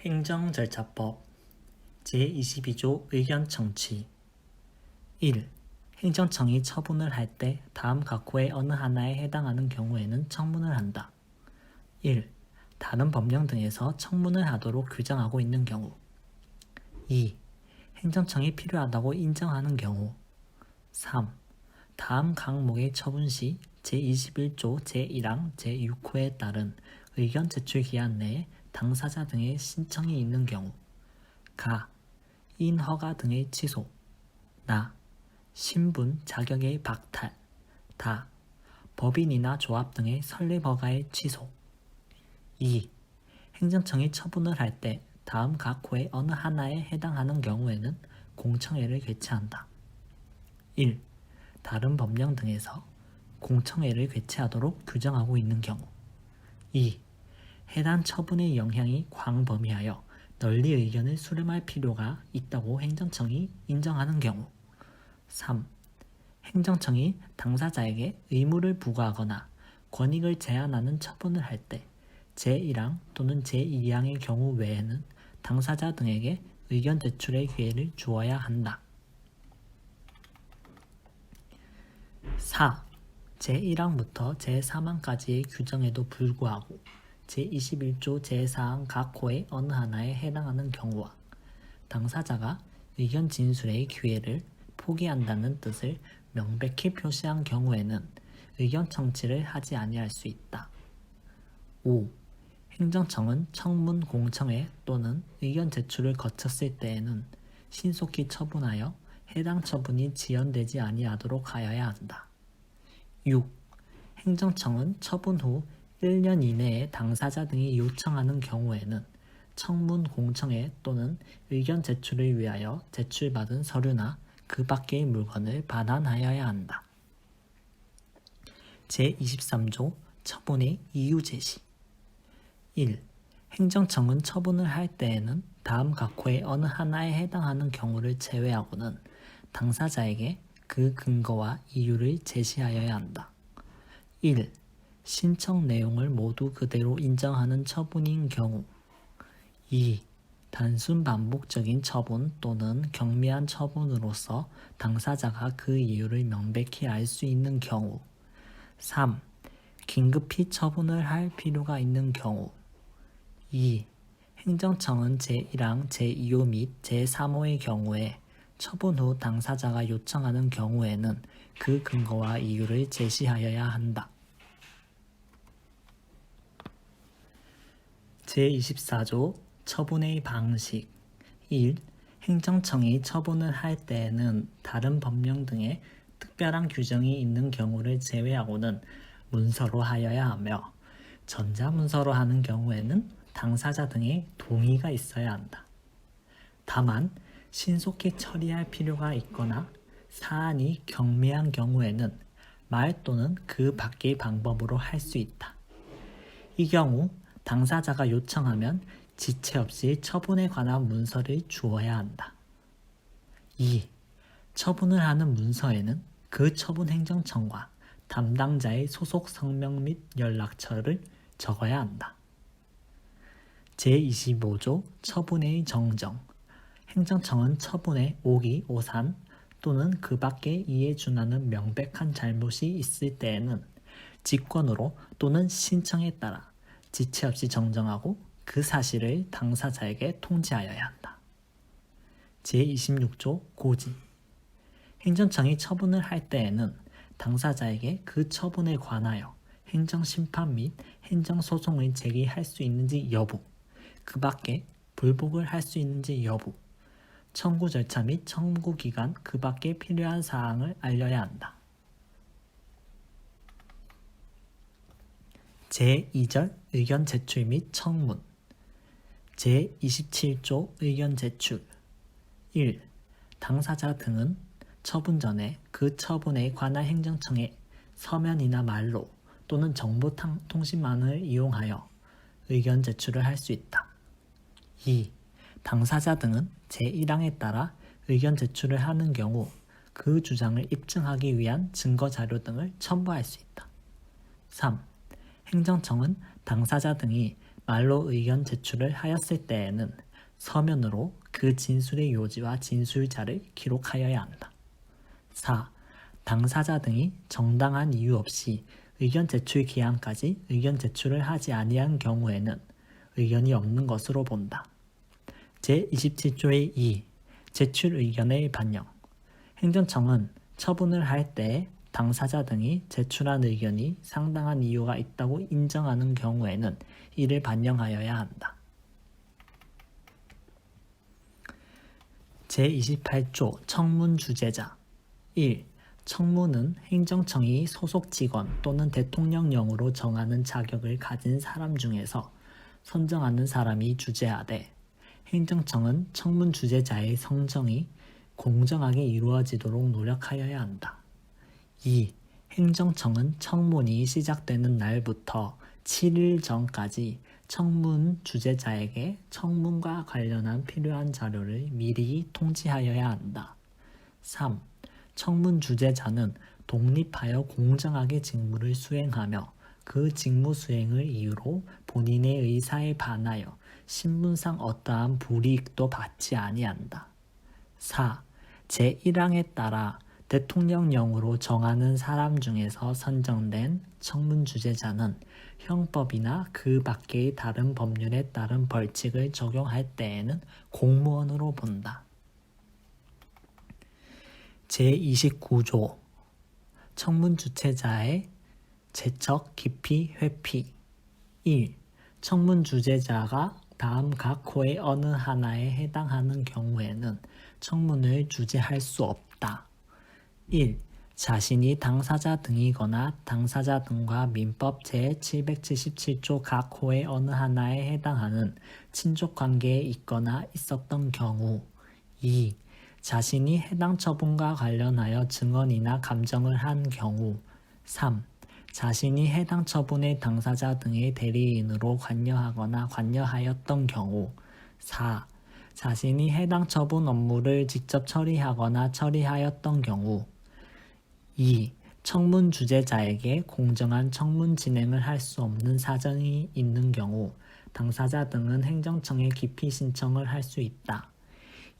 행정절차법 제22조 의견 청취 1. 행정청이 처분을 할 때 다음 각호의 어느 하나에 해당하는 경우에는 청문을 한다. 1. 다른 법령 등에서 청문을 하도록 규정하고 있는 경우 2. 행정청이 필요하다고 인정하는 경우 3. 다음 항목의 처분 시 제21조 제1항 제6호에 따른 의견 제출 기한 내에 당사자 등의 신청이 있는 경우 가. 인허가 등의 취소 나. 신분, 자격의 박탈 다. 법인이나 조합 등의 설립 허가의 취소 2. 행정청이 처분을 할 때 다음 각호의 어느 하나에 해당하는 경우에는 공청회를 개최한다. 1. 다른 법령 등에서 공청회를 개최하도록 규정하고 있는 경우 2. 해당 처분의 영향이 광범위하여 널리 의견을 수렴할 필요가 있다고 행정청이 인정하는 경우 3. 행정청이 당사자에게 의무를 부과하거나 권익을 제한하는 처분을 할 때 제1항 또는 제2항의 경우 외에는 당사자 등에게 의견 제출의 기회를 주어야 한다. 4. 제1항부터 제3항까지의 규정에도 불구하고 제21조 제4항 각호의 어느 하나에 해당하는 경우와 당사자가 의견 진술의 기회를 포기한다는 뜻을 명백히 표시한 경우에는 의견 청취를 하지 아니할 수 있다. 5. 행정청은 청문 공청회 또는 의견 제출을 거쳤을 때에는 신속히 처분하여 해당 처분이 지연되지 아니하도록 하여야 한다. 6. 행정청은 처분 후 1년 이내에 당사자 등이 요청하는 경우에는 청문 공청회 또는 의견 제출을 위하여 제출받은 서류나 그 밖의 물건을 반환하여야 한다. 제23조 처분의 이유 제시 1. 행정청은 처분을 할 때에는 다음 각호의 어느 하나에 해당하는 경우를 제외하고는 당사자에게 그 근거와 이유를 제시하여야 한다. 1. 신청 내용을 모두 그대로 인정하는 처분인 경우 2. 단순 반복적인 처분 또는 경미한 처분으로서 당사자가 그 이유를 명백히 알 수 있는 경우 3. 긴급히 처분을 할 필요가 있는 경우 2. 행정청은 제1항 제2호 및 제3호의 경우에 처분 후 당사자가 요청하는 경우에는 그 근거와 이유를 제시하여야 한다. 제24조 처분의 방식 1. 행정청이 처분을 할 때에는 다른 법령 등의 특별한 규정이 있는 경우를 제외하고는 문서로 하여야 하며 전자문서로 하는 경우에는 당사자 등의 동의가 있어야 한다. 다만 신속히 처리할 필요가 있거나 사안이 경미한 경우에는 말 또는 그 밖의 방법으로 할 수 있다. 이 경우 당사자가 요청하면 지체 없이 처분에 관한 문서를 주어야 한다. 2. 처분을 하는 문서에는 그 처분 행정청과 담당자의 소속 성명 및 연락처를 적어야 한다. 제25조 처분의 정정 행정청은 처분에 오기, 오산 또는 그 밖에 이에 준하는 명백한 잘못이 있을 때에는 직권으로 또는 신청에 따라 지체 없이 정정하고 그 사실을 당사자에게 통지하여야 한다. 제26조 고지 행정청이 처분을 할 때에는 당사자에게 그 처분에 관하여 행정심판 및 행정소송을 제기할 수 있는지 여부, 그 밖에 불복을 할 수 있는지 여부, 청구 절차 및 청구 기간 그 밖에 필요한 사항을 알려야 한다. 제2절 의견 제출 및 청문 제27조 의견 제출 1. 당사자 등은 처분 전에 그 처분에 관한 행정청에 서면이나 말로 또는 정보통신망을 이용하여 의견 제출을 할 수 있다. 2. 당사자 등은 제1항에 따라 의견 제출을 하는 경우 그 주장을 입증하기 위한 증거 자료 등을 첨부할 수 있다. 3. 행정청은 당사자 등이 말로 의견 제출을 하였을 때에는 서면으로 그 진술의 요지와 진술자를 기록하여야 한다. 4. 당사자 등이 정당한 이유 없이 의견 제출 기한까지 의견 제출을 하지 아니한 경우에는 의견이 없는 것으로 본다. 제27조의 2. 제출 의견의 반영. 행정청은 처분을 할 때 당사자 등이 제출한 의견이 상당한 이유가 있다고 인정하는 경우에는 이를 반영하여야 한다. 제28조 청문 주재자. 1. 청문은 행정청이 소속 직원 또는 대통령령으로 정하는 자격을 가진 사람 중에서 선정하는 사람이 주재하되 행정청은 청문 주재자의 선정이 공정하게 이루어지도록 노력하여야 한다. 2. 행정청은 청문이 시작되는 날부터 7일 전까지 청문 주재자에게 청문과 관련한 필요한 자료를 미리 통지하여야 한다. 3. 청문 주재자는 독립하여 공정하게 직무를 수행하며 그 직무 수행을 이유로 본인의 의사에 반하여 신분상 어떠한 불이익도 받지 아니한다. 4. 제1항에 따라 대통령령으로 정하는 사람 중에서 선정된 청문 주재자는 형법이나 그 밖의 다른 법률에 따른 벌칙을 적용할 때에는 공무원으로 본다. 제29조 청문 주재자의 제척, 기피, 회피. 1. 청문 주재자가 다음 각 호의 어느 하나에 해당하는 경우에는 청문을 주재할 수 없다. 1. 자신이 당사자 등이거나 당사자 등과 민법 제777조 각 호의 어느 하나에 해당하는 친족관계에 있거나 있었던 경우. 2. 자신이 해당 처분과 관련하여 증언이나 감정을 한 경우. 3. 자신이 해당 처분의 당사자 등의 대리인으로 관여하거나 관여하였던 경우. 4. 자신이 해당 처분 업무를 직접 처리하거나 처리하였던 경우. 2. 청문 주재자에게 공정한 청문 진행을 할 수 없는 사정이 있는 경우 당사자 등은 행정청에 기피 신청을 할 수 있다.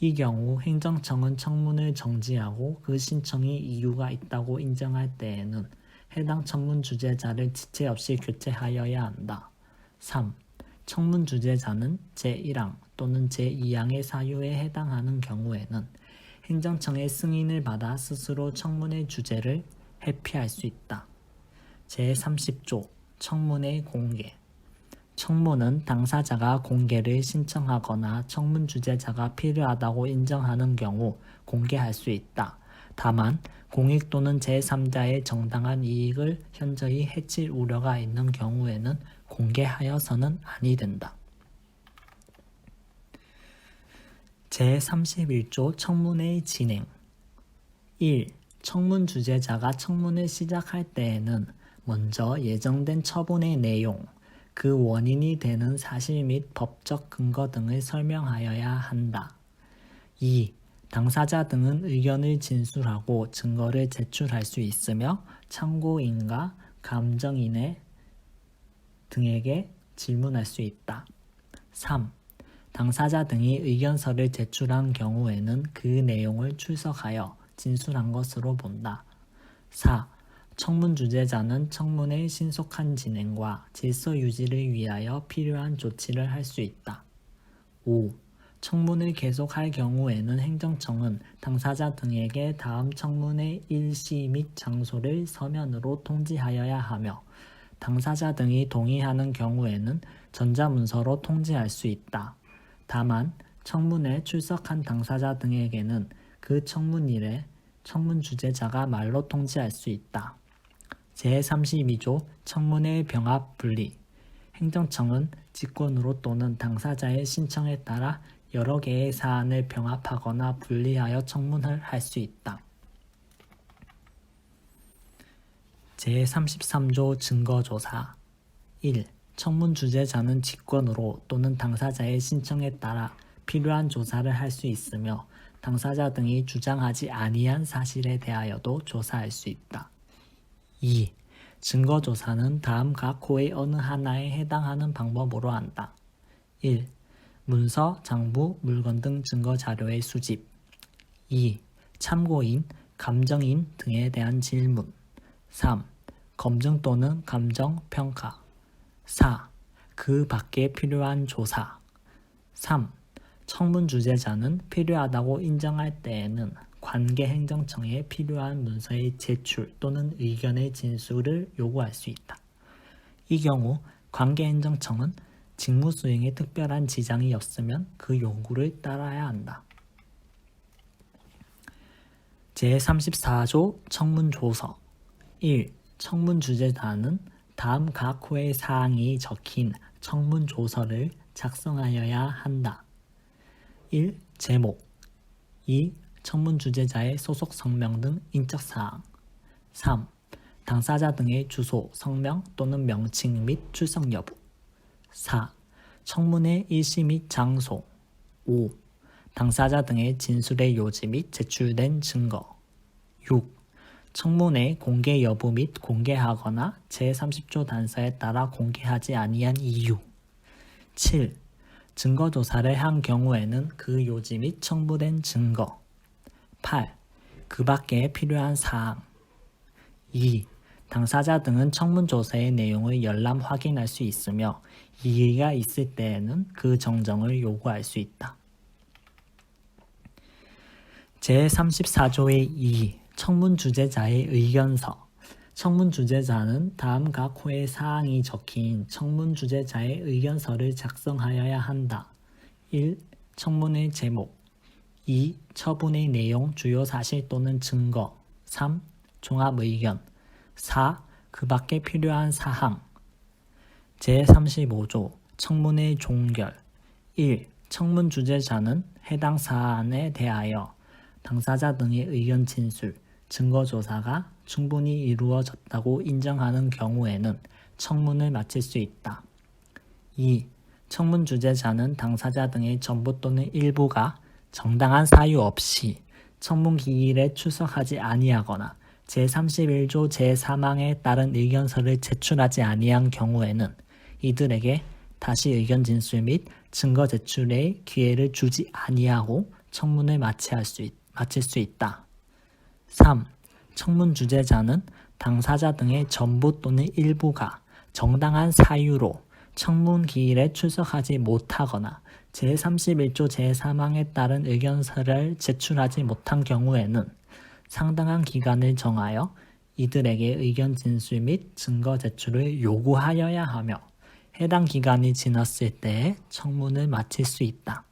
이 경우 행정청은 청문을 정지하고 그 신청이 이유가 있다고 인정할 때에는 해당 청문 주재자를 지체 없이 교체하여야 한다. 3. 청문 주재자는 제1항 또는 제2항의 사유에 해당하는 경우에는 행정청의 승인을 받아 스스로 청문의 주재를 회피할 수 있다. 제30조 청문의 공개. 청문은 당사자가 공개를 신청하거나 청문 주재자가 필요하다고 인정하는 경우 공개할 수 있다. 다만 공익 또는 제3자의 정당한 이익을 현저히 해칠 우려가 있는 경우에는 공개하여서는 아니 된다. 제31조 청문의 진행. 1. 청문 주재자가 청문을 시작할 때에는 먼저 예정된 처분의 내용, 그 원인이 되는 사실 및 법적 근거 등을 설명하여야 한다. 2. 당사자 등은 의견을 진술하고 증거를 제출할 수 있으며 참고인과 감정인 등에게 질문할 수 있다. 3. 당사자 등이 의견서를 제출한 경우에는 그 내용을 출석하여 진술한 것으로 본다. 4. 청문 주재자는 청문의 신속한 진행과 질서 유지를 위하여 필요한 조치를 할 수 있다. 5. 청문을 계속할 경우에는 행정청은 당사자 등에게 다음 청문의 일시 및 장소를 서면으로 통지하여야 하며 당사자 등이 동의하는 경우에는 전자문서로 통지할 수 있다. 다만 청문에 출석한 당사자 등에게는 그 청문일에 청문 주재자가 말로 통지할 수 있다. 제32조 청문의 병합 분리. 행정청은 직권으로 또는 당사자의 신청에 따라 여러 개의 사안을 병합하거나 분리하여 청문을 할 수 있다. 제33조 증거조사. 1. 청문 주재자는 직권으로 또는 당사자의 신청에 따라 필요한 조사를 할 수 있으며 당사자 등이 주장하지 아니한 사실에 대하여도 조사할 수 있다. 2. 증거조사는 다음 각 호의 어느 하나에 해당하는 방법으로 한다. 1. 문서, 장부, 물건 등 증거 자료의 수집. 2. 참고인, 감정인 등에 대한 질문. 3. 검증 또는 감정, 평가. 4. 그 밖에 필요한 조사. 3. 청문 주재자는 필요하다고 인정할 때에는 관계행정청에 필요한 문서의 제출 또는 의견의 진술을 요구할 수 있다. 이 경우 관계행정청은 직무 수행에 특별한 지장이 없으면 그 요구를 따라야 한다. 제34조 청문조서 1. 청문주재자는 다음 각 호의 사항이 적힌 청문조서를 작성하여야 한다. 1. 제목 2. 청문주재자의 소속 성명 등 인적사항 3. 당사자 등의 주소, 성명 또는 명칭 및 출석 여부 4. 청문회 일시 및 장소 5. 당사자 등의 진술의 요지 및 제출된 증거 6. 청문회 공개 여부 및 공개하거나 제30조 단서에 따라 공개하지 아니한 이유 7. 증거조사를 한 경우에는 그 요지 및 첨부된 증거 8. 그 밖에 필요한 사항 2. 당사자 등은 청문조사의 내용을 열람 확인할 수 있으며 이의가 있을 때에는 그 정정을 요구할 수 있다. 제34조의 2. 청문주재자의 의견서 청문주재자는 다음 각 호의 사항이 적힌 청문주재자의 의견서를 작성하여야 한다. 1. 청문의 제목 2. 처분의 내용, 주요 사실 또는 증거 3. 종합의견 4. 그 밖에 필요한 사항 제35조 청문의 종결 1. 청문 주재자는 해당 사안에 대하여 당사자 등의 의견 진술, 증거 조사가 충분히 이루어졌다고 인정하는 경우에는 청문을 마칠 수 있다. 2. 청문 주재자는 당사자 등의 전부 또는 일부가 정당한 사유 없이 청문 기일에 출석하지 아니하거나 제31조 제3항에 따른 의견서를 제출하지 아니한 경우에는 이들에게 다시 의견 진술 및 증거 제출의 기회를 주지 아니하고 청문을 마칠 수 있다. 3. 청문 주재자는 당사자 등의 전부 또는 일부가 정당한 사유로 청문 기일에 출석하지 못하거나 제31조 제3항에 따른 의견서를 제출하지 못한 경우에는 상당한 기간을 정하여 이들에게 의견 진술 및 증거 제출을 요구하여야 하며 해당 기간이 지났을 때에 청문을 마칠 수 있다.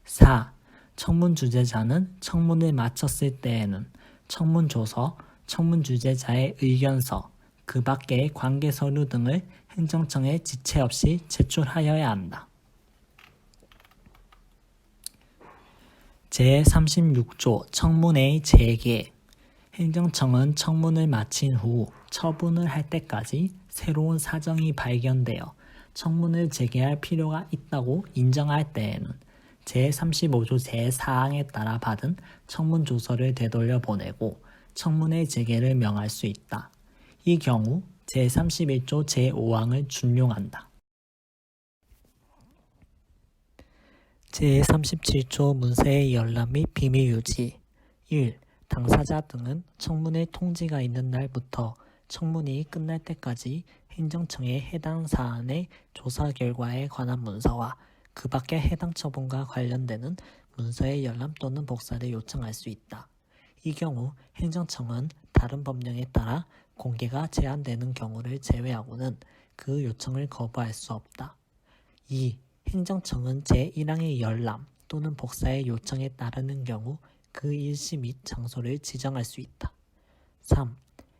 4. 청문 주재자는 청문을 마쳤을 때에는 청문조서, 청문 주재자의 의견서, 그 밖의 관계 서류 등을 행정청에 지체 없이 제출하여야 한다. 제36조 청문회의 재개 행정청은 청문을 마친 후 처분을 할 때까지 새로운 사정이 발견되어 청문을 재개할 필요가 있다고 인정할 때에는 제35조 제4항에 따라 받은 청문조서를 되돌려 보내고 청문의 재개를 명할 수 있다. 이 경우 제31조 제5항을 준용한다. 제37조 문서의 열람 및 비밀 유지 1. 당사자 등은 청문회 통지가 있는 날부터 청문이 끝날 때까지 행정청에 해당 사안의 조사 결과에 관한 문서와 그 밖의 해당 처분과 관련되는 문서의 열람 또는 복사를 요청할 수 있다. 이 경우 행정청은 다른 법령에 따라 공개가 제한되는 경우를 제외하고는 그 요청을 거부할 수 없다. 2. 행정청은 제1항의 열람 또는 복사의 요청에 따르는 경우 그 일시 및 장소를 지정할 수 있다. 3.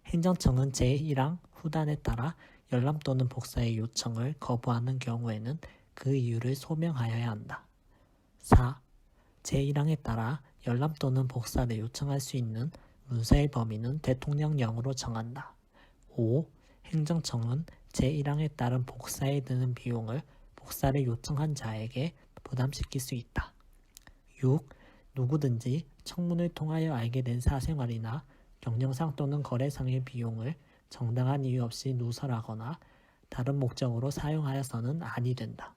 행정청은 제1항 후단에 따라 열람 또는 복사의 요청을 거부하는 경우에는 그 이유를 소명하여야 한다. 4. 제1항에 따라 열람 또는 복사를 요청할 수 있는 문서의 범위는 대통령령으로 정한다. 5. 행정청은 제1항에 따른 복사에 드는 비용을 복사를 요청한 자에게 부담시킬 수 있다. 6. 누구든지 청문을 통하여 알게 된 사생활이나 경영상 또는 거래상의 비용을 정당한 이유 없이 누설하거나 다른 목적으로 사용하여서는 아니 된다.